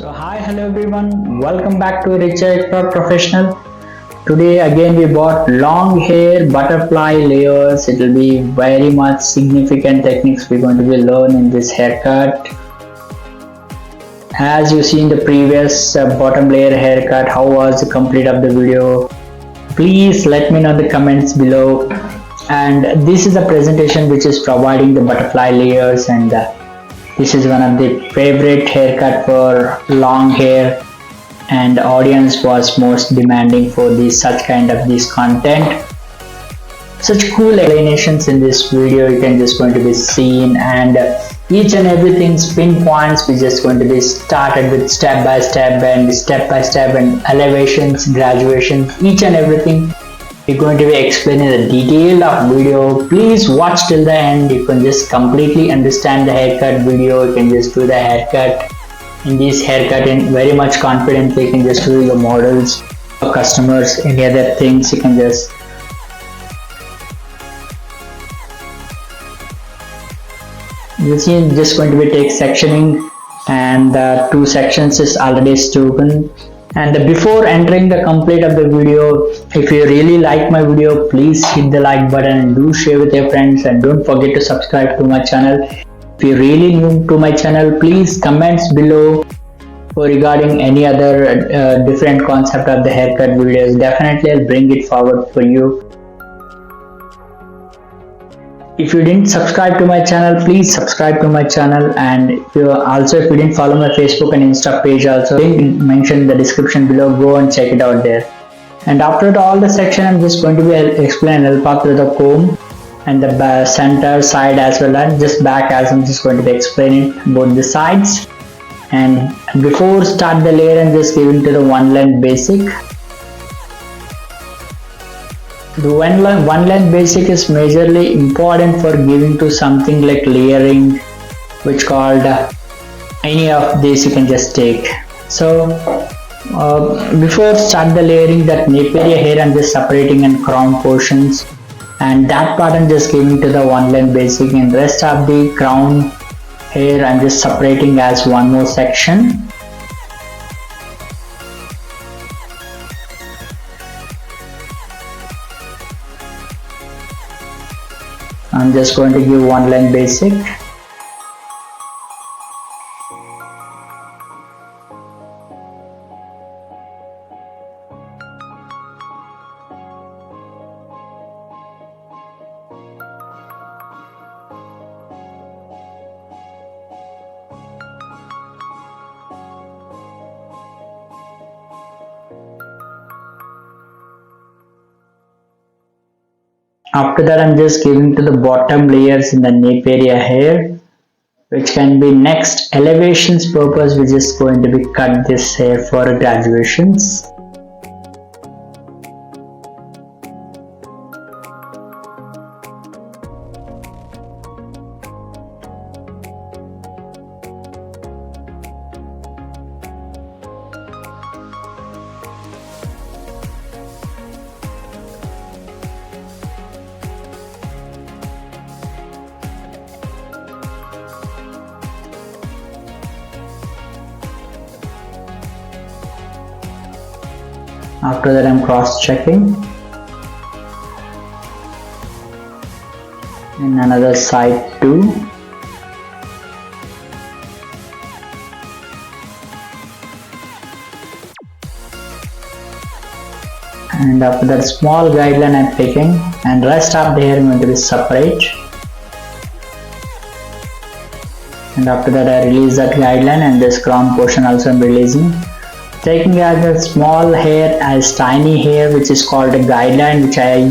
So hi, hello everyone, welcome back to Richard Professional. Today again we bought long hair butterfly layers. It will be very much significant techniques we're going to be learn in this haircut. As you see in the previous bottom layer haircut, how was the complete of the video? Please let me know in the comments below. And this is a presentation which is providing the butterfly layers, and this is one of the favorite haircut for long hair, and the audience was most demanding for this such kind of this content. Such cool explanations in this video you can just going to be seen, and each and everything spin points we just going to be started with step by step and elevations, graduations, each and everything we're going to be explaining the detail of video. Please watch till the end. You can just completely understand the haircut video. You can just do the haircut in this haircut in very much confidently. You can just do your models or customers, any other things you can just this is just going to be take sectioning, and the two sections is already spoken. And before entering the complete of the video, if you really like my video, please hit the like button and do share with your friends, and don't forget to subscribe to my channel. If you're really new to my channel, please comments below for regarding any other different concept of the haircut videos. Definitely I'll bring it forward for you. If you didn't subscribe to my channel, please subscribe to my channel, and if you didn't follow my Facebook and Insta page, also link mentioned in the description below. Go and check it out there. And after all the section, I'm just going to be explain help out with the comb and the center side as well as just back, as I'm just going to be explaining both the sides. And before start the layer, I'm just giving to the one length basic. The one length basic is majorly important for giving to something like layering, which called any of this you can just take. So before start the layering, that nape area hair I'm just separating and crown portions, and that part I'm just giving to the one length basic, and rest of the crown hair I'm just separating as one more section. I'm just going to give one length basic. After that, I'm just giving to the bottom layers in the nape area hair, which can be next elevations purpose. We're just going to be cut this hair for graduations. After that, I'm cross checking in another side too. And after that, small guideline I'm picking, and rest of the hair I'm going to be separate. And after that, I release that guideline, and this crown portion also I'm releasing. Taking as a small hair as tiny hair, which is called a guideline, which I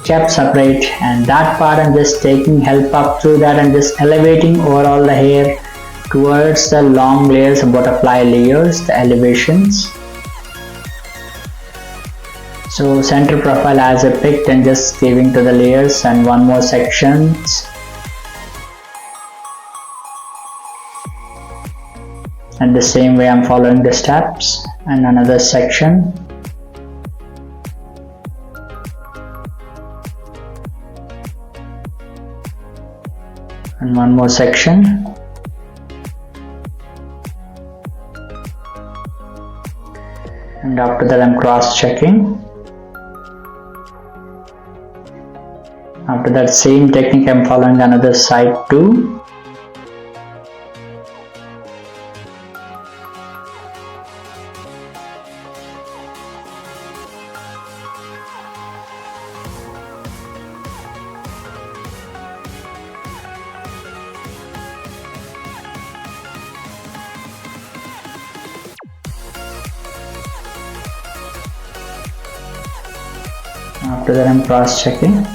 kept separate, and that part I'm just taking help up through that and just elevating overall the hair towards the long layers, butterfly layers, the elevations. So center profile as I picked and just giving to the layers, and one more sections. And the same way I'm following the steps, and another section. And one more section. and after that I'm cross checking. After that same technique I'm following another side too. After that I'm cross checking.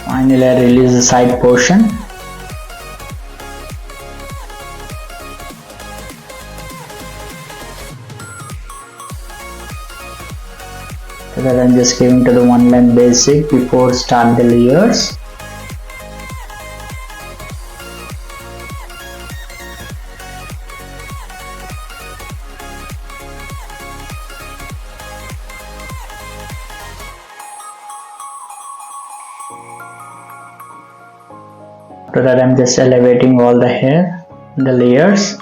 Finally I release the side portion. After that I'm just giving to the one line basic before start the layers. After that I'm just elevating all the hair, the layers.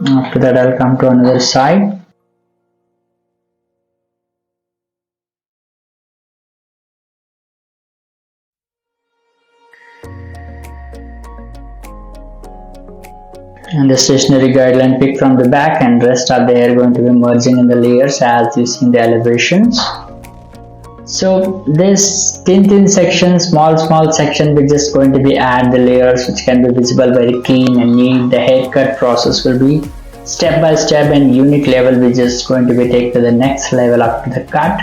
After that I'll come to another side. And the stationary guideline pick from the back, and rest of the hair going to be merging in the layers as you see in the elevations. So this thin section, small section, we're just going to be add the layers which can be visible very clean and neat. The haircut process will be step by step and unique level. We're just going to be take to the next level after the cut,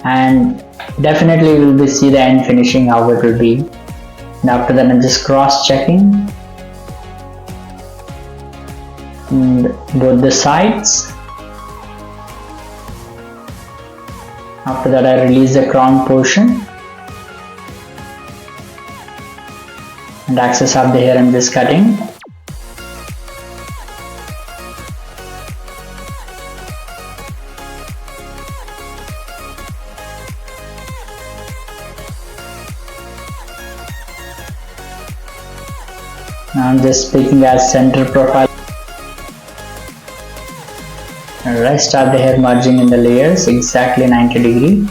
and definitely we'll be see the end finishing how it will be. And after that I'm just cross checking both the sides. After that I release the crown portion, and excess of the hair I'm just cutting. Now I'm just picking as center profile. And rest of the hair merging in the layers exactly 90 degree.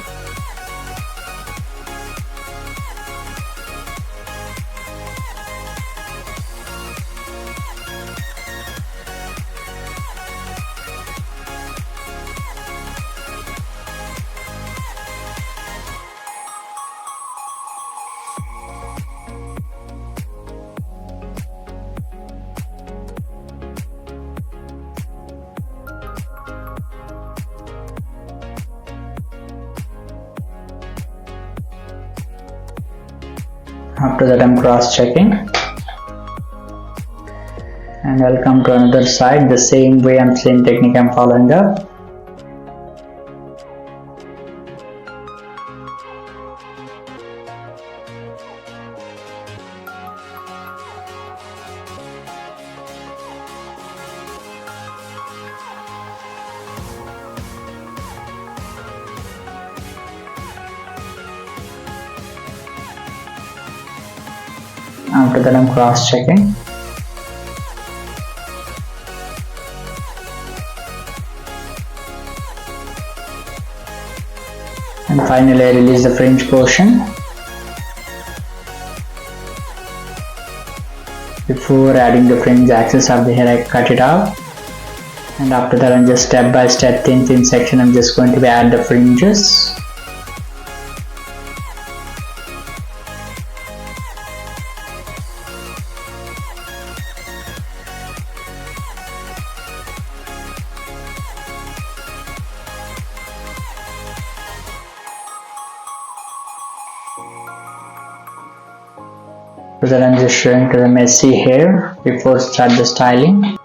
After that I'm cross checking, and I'll come to another side the same way. Same technique I'm following up. After that I'm cross checking. And finally I release the fringe portion. Before adding the fringe axis of the hair I cut it out, and after that I'm just step by step thin section I'm just going to be add the fringes. So that I'm just showing to the messy hair before start the styling.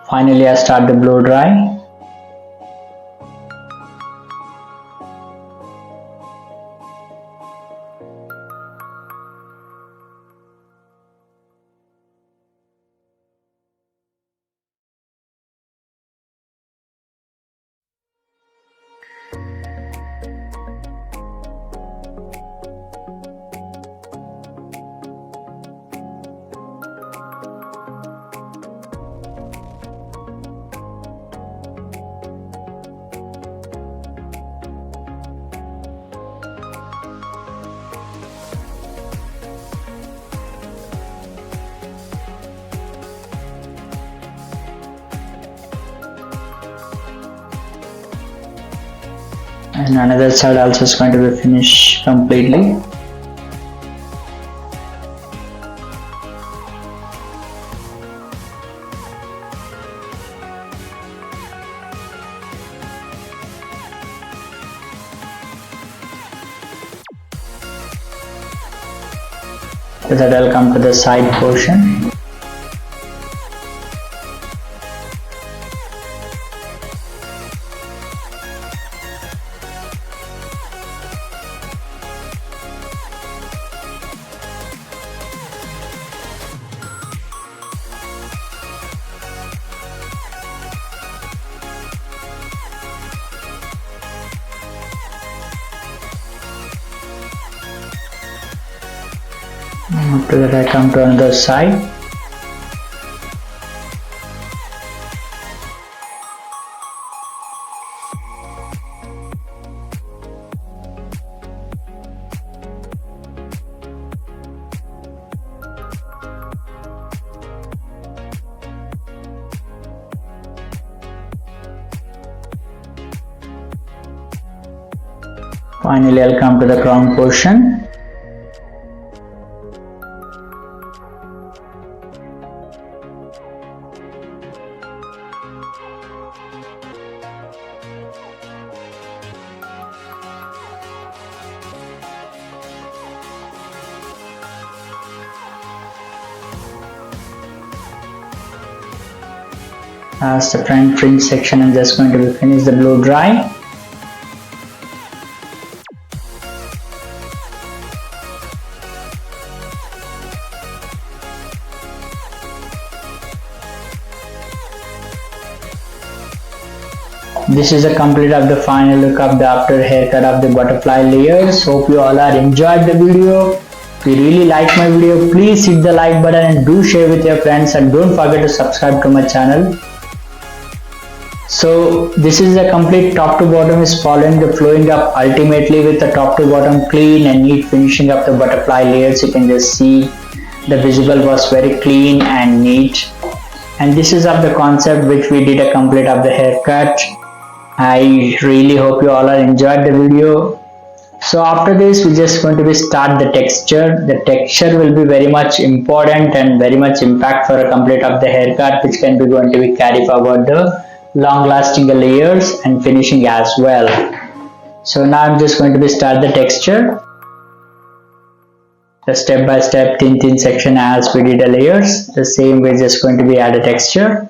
Finally I start the blow dry. and another side also is going to be finished completely. With that, I'll come to the side portion. After that, I come to another side. Finally, I'll come to the crown portion. As the front fringe section, I'm just going to finish the blow dry. This is a complete of the final look of the after haircut of the butterfly layers. Hope you all are enjoyed the video. If you really like my video, please hit the like button and do share with your friends, and don't forget to subscribe to my channel. So this is a complete top to bottom is following the flowing up ultimately with the top to bottom clean and neat finishing of the butterfly layers. You can just see the visual was very clean and neat, and this is of the concept which we did a complete of the haircut. I really hope you all are enjoyed the video. So after this, we're just going to be start the texture. The texture will be very much important and very much impact for a complete of the haircut, which can be going to be carry forward the long lasting layers and finishing as well. So now I'm just going to be start the texture, the step by step thin section as we did the layers. The same way just going to be add a texture.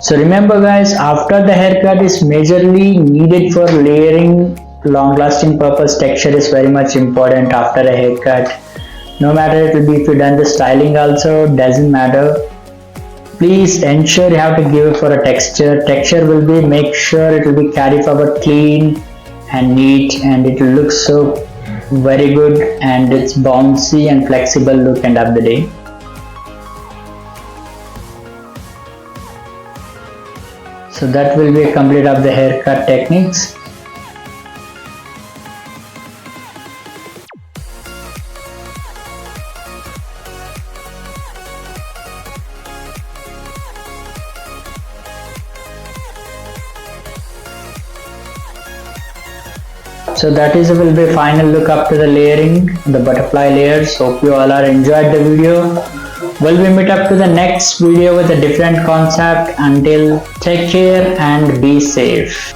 So remember guys, after the haircut is majorly needed for layering long lasting purpose, texture is very much important after a haircut. No matter it will be if you done the styling also, doesn't matter. Please ensure you have to give it for a texture. Texture will be, make sure it will be carry forward clean and neat, and it will look so very good, and it's bouncy and flexible look end of the day. So that will be a complete of the haircut techniques. So that is will be final look up to the layering, the butterfly layers. Hope you all are enjoyed the video. Will we meet up to the next video with a different concept. Until take care and be safe.